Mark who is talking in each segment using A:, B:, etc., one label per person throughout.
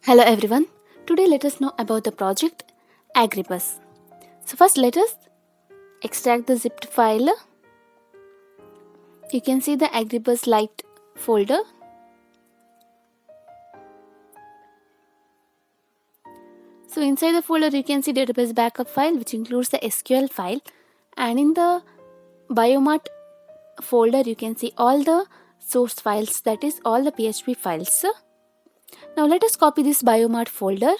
A: Hello everyone. Today let us know about the project Agribus. So first let us extract the zipped file. You can see the Agribus Lite folder. So inside the folder you can see database backup file which includes the SQL file, and in the Biomart folder you can see all the source files, that is all the PHP files. Now let us copy this Biomart folder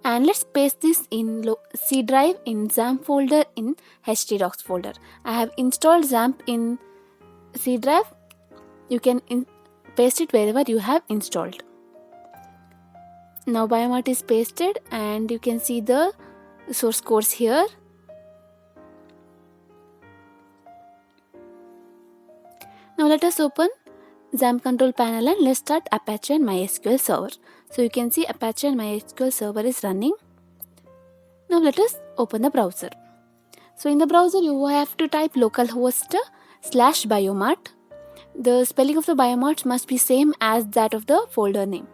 A: and let's paste this in C drive, in XAMPP folder, in htdocs folder. I have installed XAMPP in C drive. You can paste it wherever you have installed. Now Biomart is pasted and you can see the source codes here. Now let us open XAMPP control panel and let's start Apache and MySQL server. So you can see Apache and MySQL server is running. Now let us open the browser. So in the browser you have to type localhost /biomart. The spelling of the Biomart must be same as that of the folder name.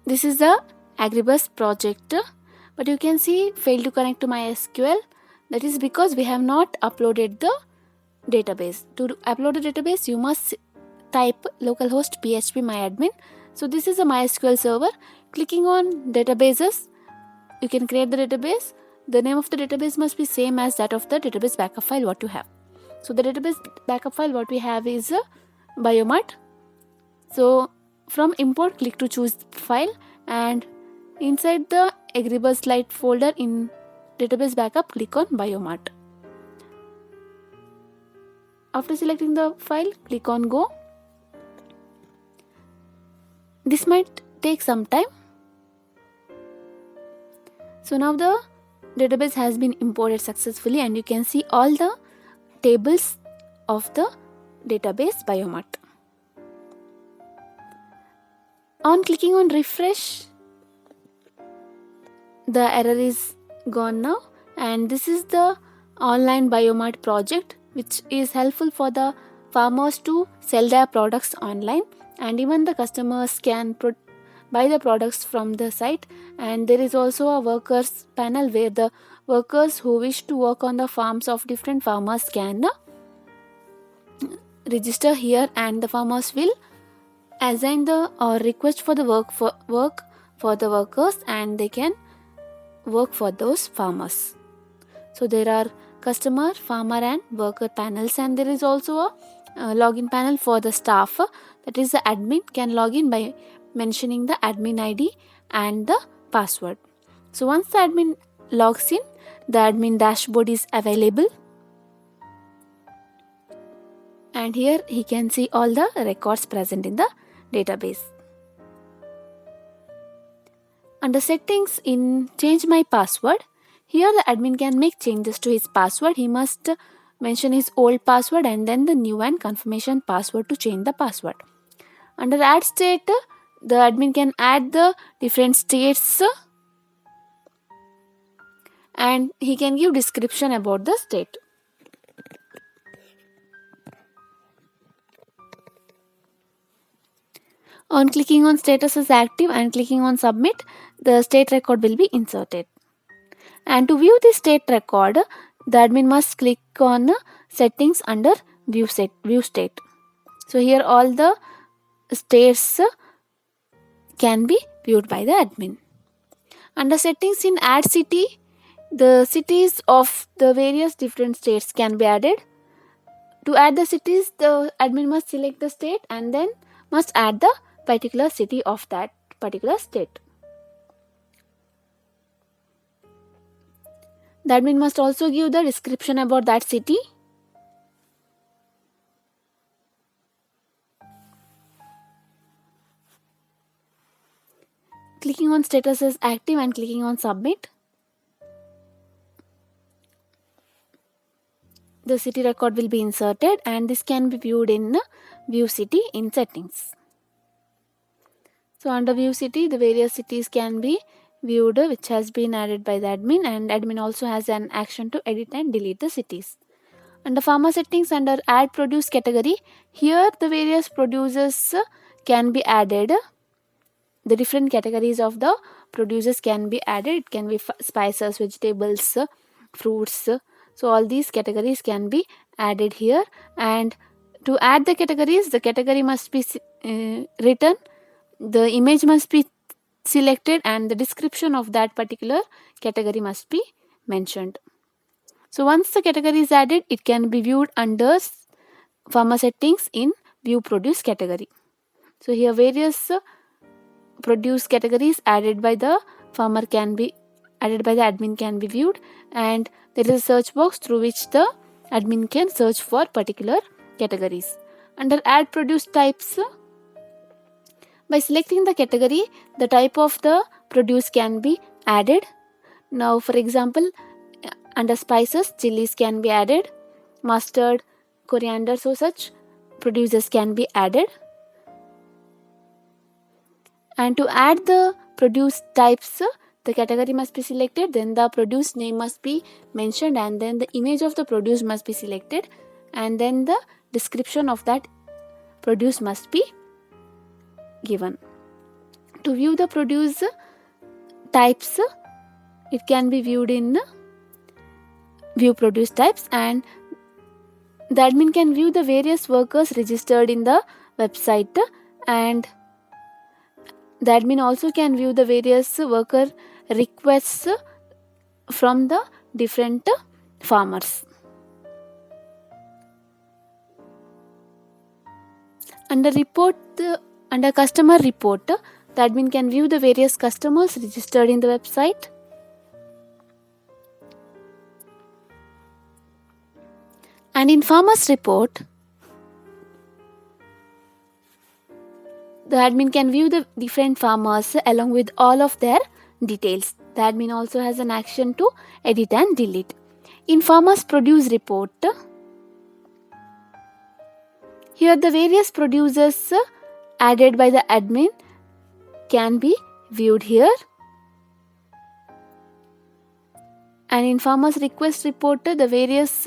A: This is the Agribus project, but you can see failed to connect to MySQL. That is because we have not uploaded the database. To upload the database you must type localhost php myadmin. So this is a MySQL server. Clicking on databases, you can create the database. The name of the database must be same as that of the database backup file what you have. So the database backup file what we have is Biomart. So from import click to choose file, and inside the Agribus Lite folder in database backup click on Biomart. After selecting the file click on go. This might take some time. So now the database has been imported successfully and you can see all the tables of the database Biomart. On clicking on refresh, the error is gone now, and this is the online Biomart project which is helpful for the farmers to sell their products online, and even the customers can buy the products from the site. And there is also a workers panel where the workers who wish to work on the farms of different farmers can register here, and the farmers will assign the or request for the work for the workers, and they can work for those farmers. So there are customer, farmer and worker panels, and there is also a login panel for the staff. That is the admin can log in by mentioning the admin ID and the password. So once the admin logs in, the admin dashboard is available, and here he can see all the records present in the database. Under settings in change my password, here the admin can make changes to his password. He must mention his old password and then the new and confirmation password to change the password. Under add state, the admin can add the different states and he can give description about the state. On clicking on status as active and clicking on submit, the state record will be inserted. And to view the state record, the admin must click on settings under view state. So here all the states can be viewed by the admin. Under settings in add city, the cities of the various different states can be added. To add the cities, the admin must select the state and then must add the particular city of that particular state. The admin must also give the description about that city. Clicking on status as active and clicking on submit, the city record will be inserted, and this can be viewed in view city in settings. So under view city, the various cities can be viewed which has been added by the admin, and admin also has an action to edit and delete the cities. Under farmer settings, under add produce category, here the various produces can be added. The different categories of the produces can be added. It can be spices, vegetables, fruits. So all these categories can be added here. And to add the categories, the category must be written, the image must be selected, and the description of that particular category must be mentioned. So once the category is added, it can be viewed under farmer settings in view produce category. So here various produce categories added by the farmer can be added by the admin can be viewed, and there is a search box through which the admin can search for particular categories. Under add produce types, by selecting the category, the type of the produce can be added. Now for example, under spices, chilies can be added, mustard, coriander, so such produces can be added. And to add the produce types, the category must be selected, then the produce name must be mentioned, and then the image of the produce must be selected, and then the description of that produce must be given. To view the produce types, it can be viewed in view produce types, and the admin can view the various workers registered in the website, and the admin also can view the various worker requests from the different farmers. Under customer report, the admin can view the various customers registered in the website. And in farmers report, the admin can view the different farmers along with all of their details. The admin also has an action to edit and delete. In farmers produce report, here the various producers added by the admin can be viewed here. And in farmers request report, the various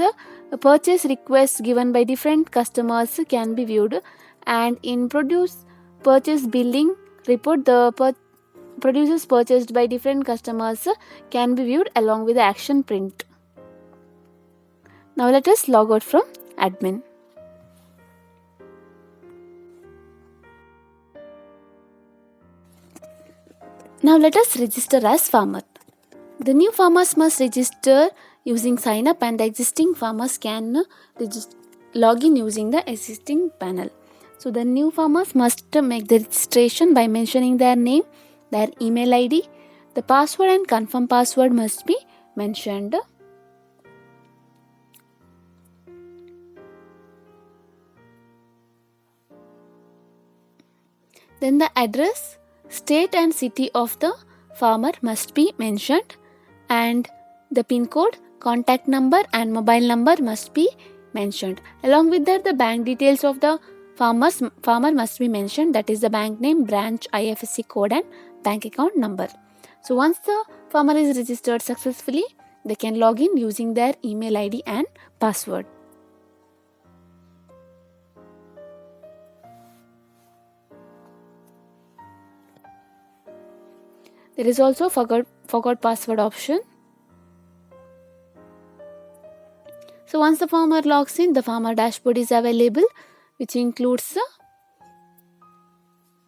A: purchase requests given by different customers can be viewed. And in produce purchase billing report, the producers purchased by different customers can be viewed along with the action print. Now let us log out from admin. Now let us register as farmer. The new farmers must register using sign up, and the existing farmers can log in using the existing panel. So the new farmers must make the registration by mentioning their name, their email ID, the password and confirm password must be mentioned. Then the address, state and city of the farmer must be mentioned, and the PIN code, contact number and mobile number must be mentioned. Along with that, the bank details of the farmer must be mentioned, that is the bank name, branch, IFSC code and bank account number. So once the farmer is registered successfully, they can log in using their email ID and password. There is also forgot password option. So once the farmer logs in, the farmer dashboard is available, which includes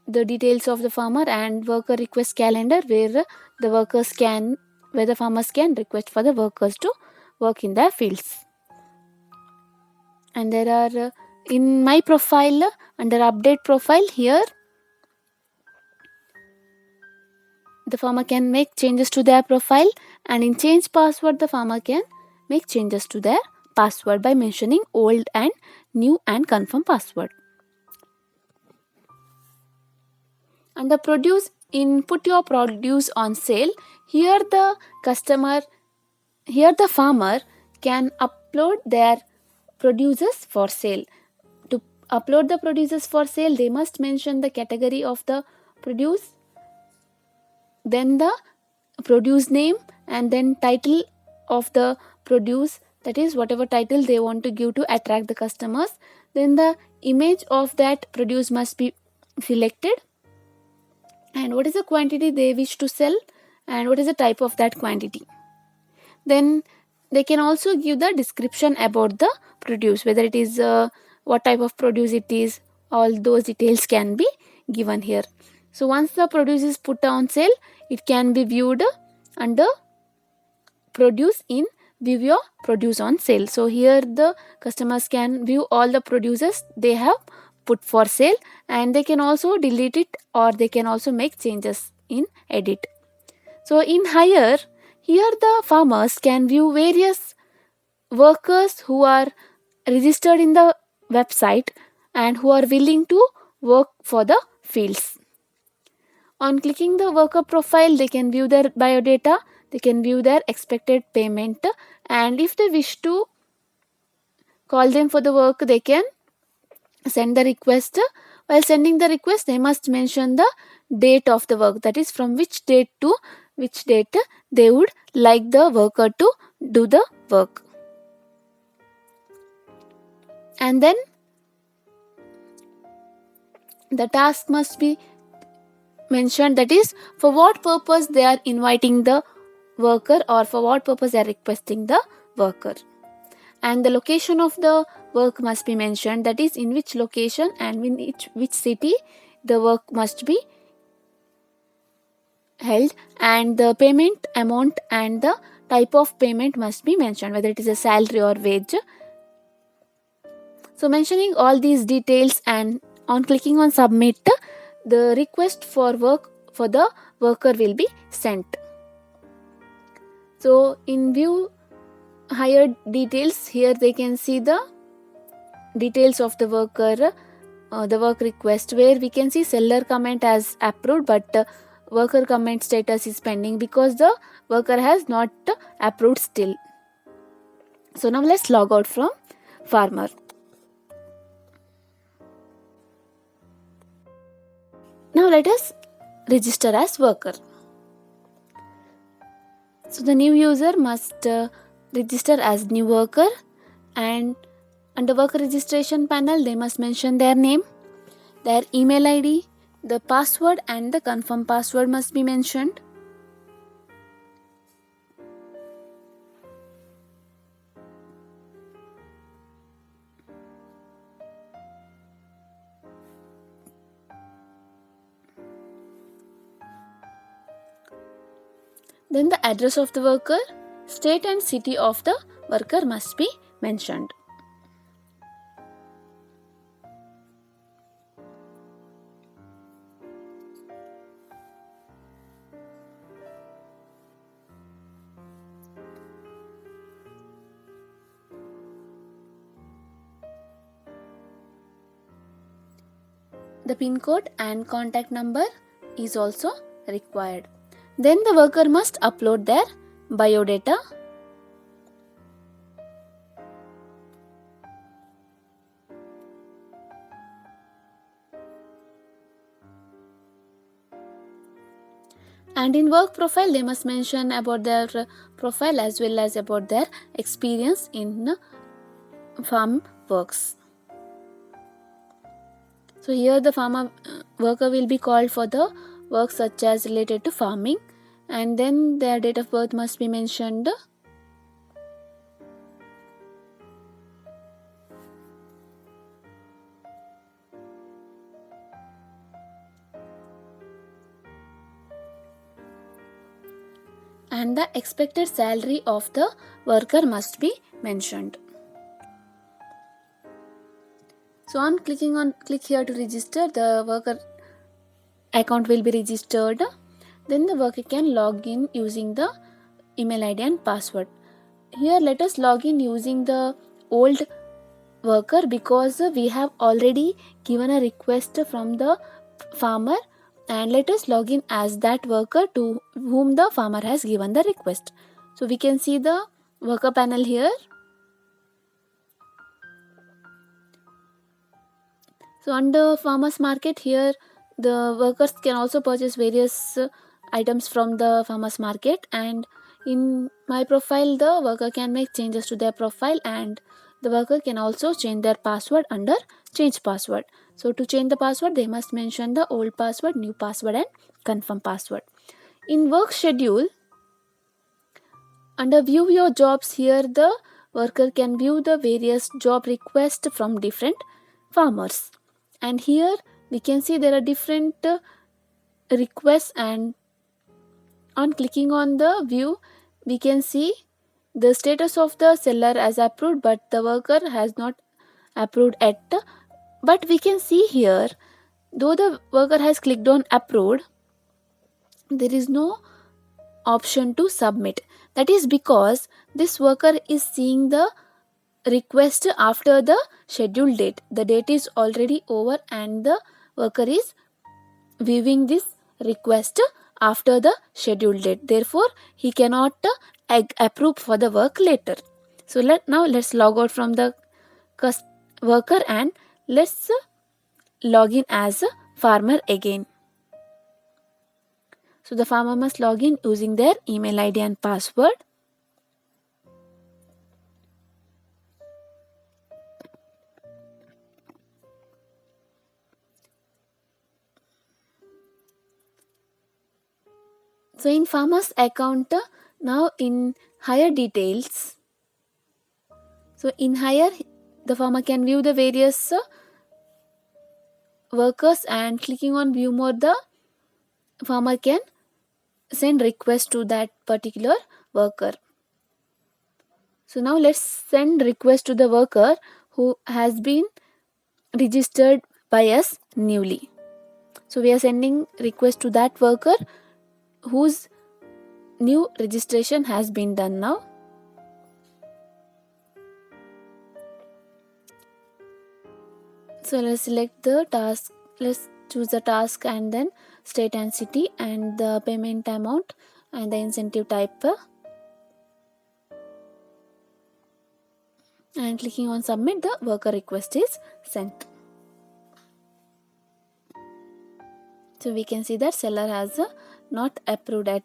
A: the details of the farmer and worker request calendar, where the farmers can request for the workers to work in their fields. And there are in my profile, under update profile, here the farmer can make changes to their profile, and in change password, the farmer can make changes to their password by mentioning old and new and confirm password. And the produce, input your produce on sale. Here the farmer can upload their produces for sale. To upload the produces for sale, they must mention the category of the produce, then the produce name, and then title of the produce, that is whatever title they want to give to attract the customers. Then the image of that produce must be selected, and what is the quantity they wish to sell, and what is the type of that quantity. Then they can also give the description about the produce, whether it is what type of produce it is. All those details can be given here. So once the produce is put on sale, it can be viewed under produce in view your produce on sale. So here the customers can view all the produces they have put for sale, and they can also delete it, or they can also make changes in edit. So in hire, here the farmers can view various workers who are registered in the website and who are willing to work for the fields. On clicking the worker profile, they can view their biodata, they can view their expected payment, and if they wish to call them for the work, they can send the request. While sending the request, they must mention the date of the work, that is from which date to which date they would like the worker to do the work. And then the task must be mentioned, that is for what purpose they are inviting the worker, or for what purpose they are requesting the worker. And the location of the work must be mentioned, that is in which location and in which city the work must be held, and the payment amount and the type of payment must be mentioned, whether it is a salary or wage. So mentioning all these details, and on clicking on submit, the request for work for the worker will be sent. So in view higher details, here they can see the details of the worker, the work request, where we can see seller comment as approved, but worker comment status is pending because the worker has not approved still. So now let's log out from farmer. Now let us register as worker. So the new user must register as new worker, and under worker registration panel they must mention their name, their email ID, the password, and the confirm password must be mentioned. Then the address of the worker, state and city of the worker must be mentioned. The PIN code and contact number is also required. Then the worker must upload their biodata. And in work profile, they must mention about their profile as well as about their experience in farm works. So here the farmer worker will be called for the work such as related to farming, and then their date of birth must be mentioned. And the expected salary of the worker must be mentioned. So on click here to register, the worker account will be registered. Then the worker can log in using the email ID and password. Here let us log in using the old worker, because we have already given a request from the farmer, and let us log in as that worker to whom the farmer has given the request. So we can see the worker panel here. So under farmers market, here the workers can also purchase various items from the farmers market, and In my profile, the worker can make changes to their profile, and the worker can also change their password under change password. So to change the password, they must mention the old password, new password, and confirm password. In work schedule, under view your jobs, here the worker can view the various job requests from different farmers. And here we can see there are different requests, and on clicking on the view, we can see the status of the seller as approved, but the worker has not approved yet. But we can see here, though the worker has clicked on approved, there is no option to submit. That is because this worker is seeing the request after the scheduled date. The date is already over, and the worker is viewing this request after the scheduled date. Therefore, he cannot approve for the work later. So now let's log out from the worker, and let's log in as a farmer again. So the farmer must log in using their email ID and password. So in farmer's account, now in higher details, so in higher, the farmer can view the various workers, and clicking on view more, the farmer can send request to that particular worker. So now let's send request to the worker who has been registered by us newly. So we are sending request to that worker whose new registration has been done now. So let's select the task. Let's choose the task, and then state and city, and the payment amount, and the incentive type. And clicking on submit, the worker request is sent. So we can see that seller has not approved at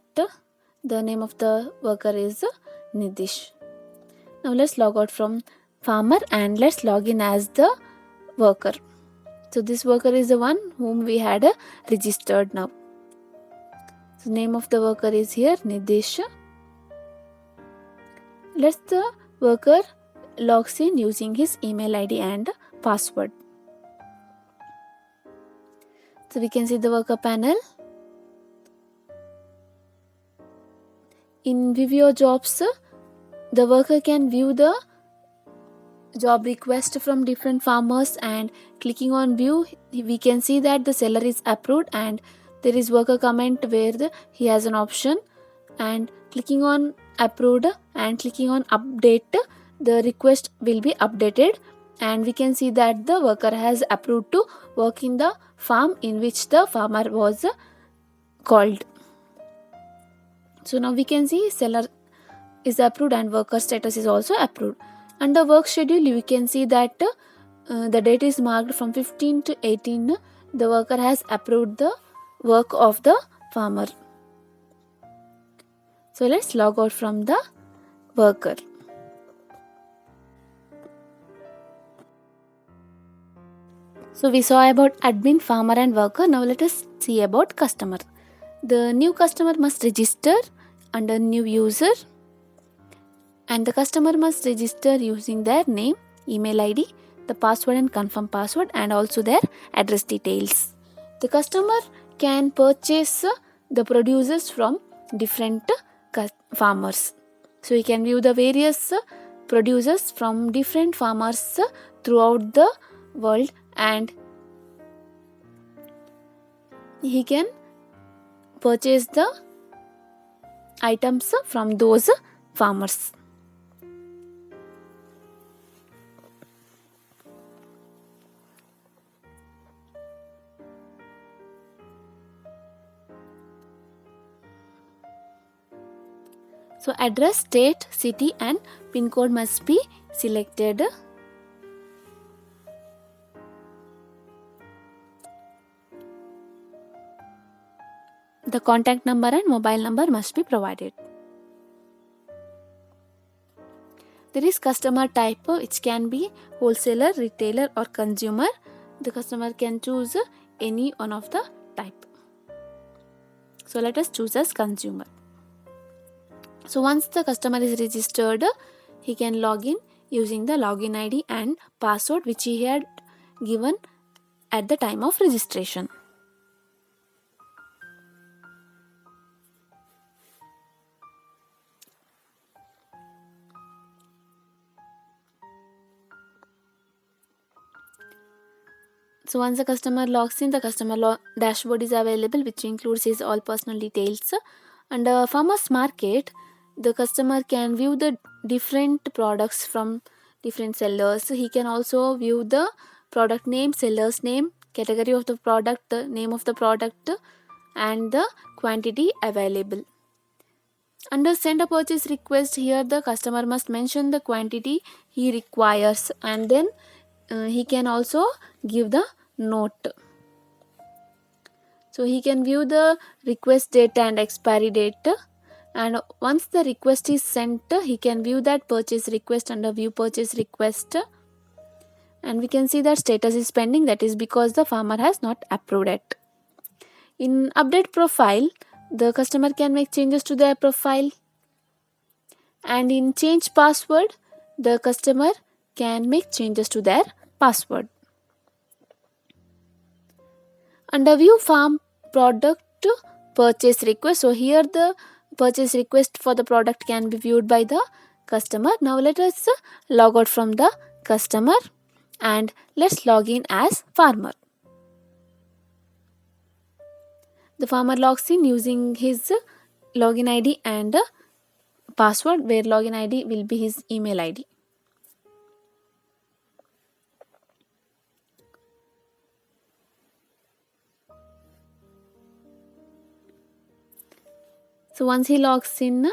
A: the name of the worker is Nidish. Now let's log out from farmer, and let's log in as the worker. So this worker is the one whom we had registered now. So name of the worker is here Nidish. Let's the worker logs in using his email ID and password. So we can see the worker panel. In view your jobs, the worker can view the job request from different farmers, and clicking on view, we can see that the seller is approved, and there is worker comment where he has an option, and clicking on approved and clicking on update, the request will be updated, and we can see that the worker has approved to work in the farm in which the farmer was called. So now we can see seller is approved and worker status is also approved. Under work schedule, you can see that the date is marked from 15 to 18. The worker has approved the work of the farmer. So let's log out from the worker. So we saw about admin, farmer and worker. Now let us see about customer. The new customer must register under new user, and the customer must register using their name, email ID, the password and confirm password, and also their address details. The customer can purchase the producers from different farmers. So he can view the various producers from different farmers throughout the world, and he can purchase the items from those farmers. So address, state, city and pin code must be selected. The contact number and mobile number must be provided. There is customer type, which can be wholesaler, retailer or consumer. The customer can choose any one of the type. So let us choose as consumer. So once the customer is registered, he can log in using the login ID and password which he had given at the time of registration. So once the customer logs in, the customer dashboard is available, which includes his all personal details. Under farmers market, the customer can view the different products from different sellers. He can also view the product name, seller's name, category of the product, name of the product, and the quantity available. Under send a purchase request, here the customer must mention the quantity he requires, and then he can also give the note. So he can view the request date and expiry date, and once the request is sent, he can view that purchase request under view purchase request, and we can see that status is pending. That is because the farmer has not approved it. In update profile, the customer can make changes to their profile, and in change password, the customer can make changes to their password. Under view farm product purchase request, so here the purchase request for the product can be viewed by the customer. Now let us log out from the customer and let's log in as farmer. The farmer logs in using his login ID and password, where login ID will be his email ID. So once he logs in,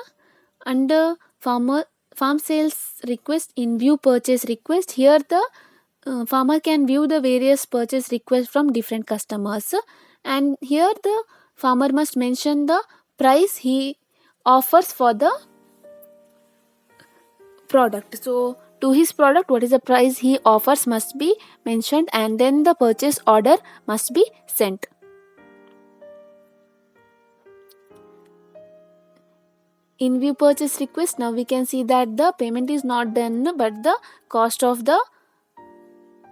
A: under farm sales request, in view purchase request, here the farmer can view the various purchase requests from different customers, and here the farmer must mention the price he offers for the product. So to his product, what is the price he offers must be mentioned, and then the purchase order must be sent. In view purchase request, now we can see that the payment is not done, but the cost of the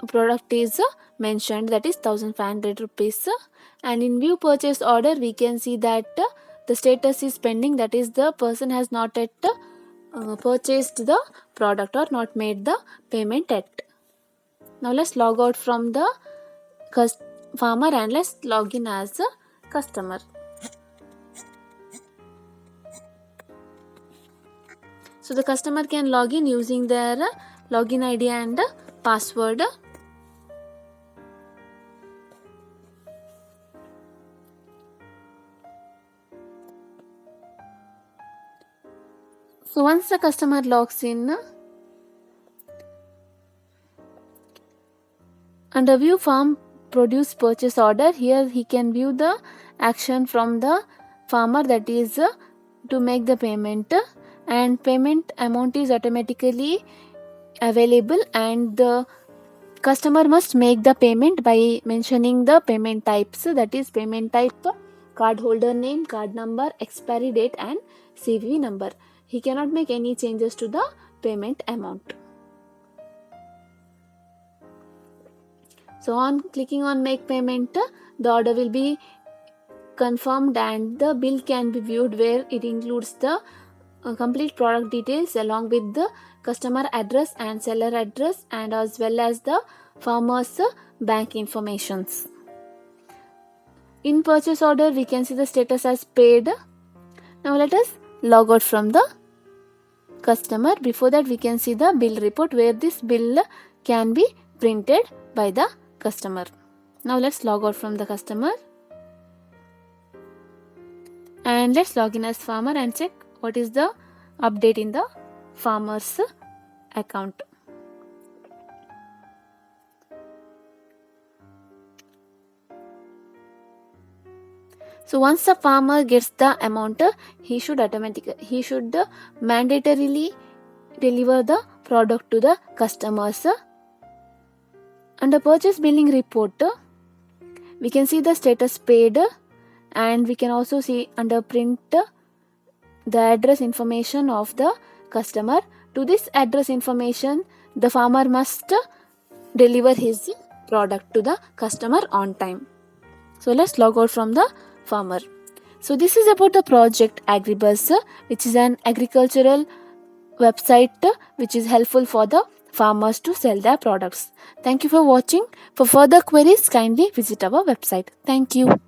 A: product is mentioned, that is 1500 rupees. And in view purchase order, we can see that the status is pending, that is the person has not yet purchased the product or not made the payment yet. Now let's log out from the farmer and let's log in as a customer. So the customer can log in using their login ID and password. So once the customer logs in, under view farm produce purchase order, here he can view the action from the farmer, that is to make the payment, and payment amount is automatically available, and the customer must make the payment by mentioning the payment types, that is payment type, card holder name, card number, expiry date and CVV number. He cannot make any changes to the payment amount. So on clicking on make payment, the order will be confirmed and the bill can be viewed, where it includes the complete product details along with the customer address and seller address, and as well as the farmer's bank informations. In purchase order, we can see the status as paid. Now let us log out from the customer. Before that, we can see the bill report, where this bill can be printed by the customer. Now let's log out from the customer and let's log in as farmer and check what is the update in the farmer's account. So once the farmer gets the amount, he should mandatorily deliver the product to the customers. Under purchase billing report, we can see the status paid, and we can also see under print the address information of the customer. To this address information, the farmer must deliver his product to the customer on time. So let's log out from the farmer. So this is about the project Agribus, which is an agricultural website which is helpful for the farmers to sell their products. Thank you for watching. For further queries, kindly visit our website. Thank you.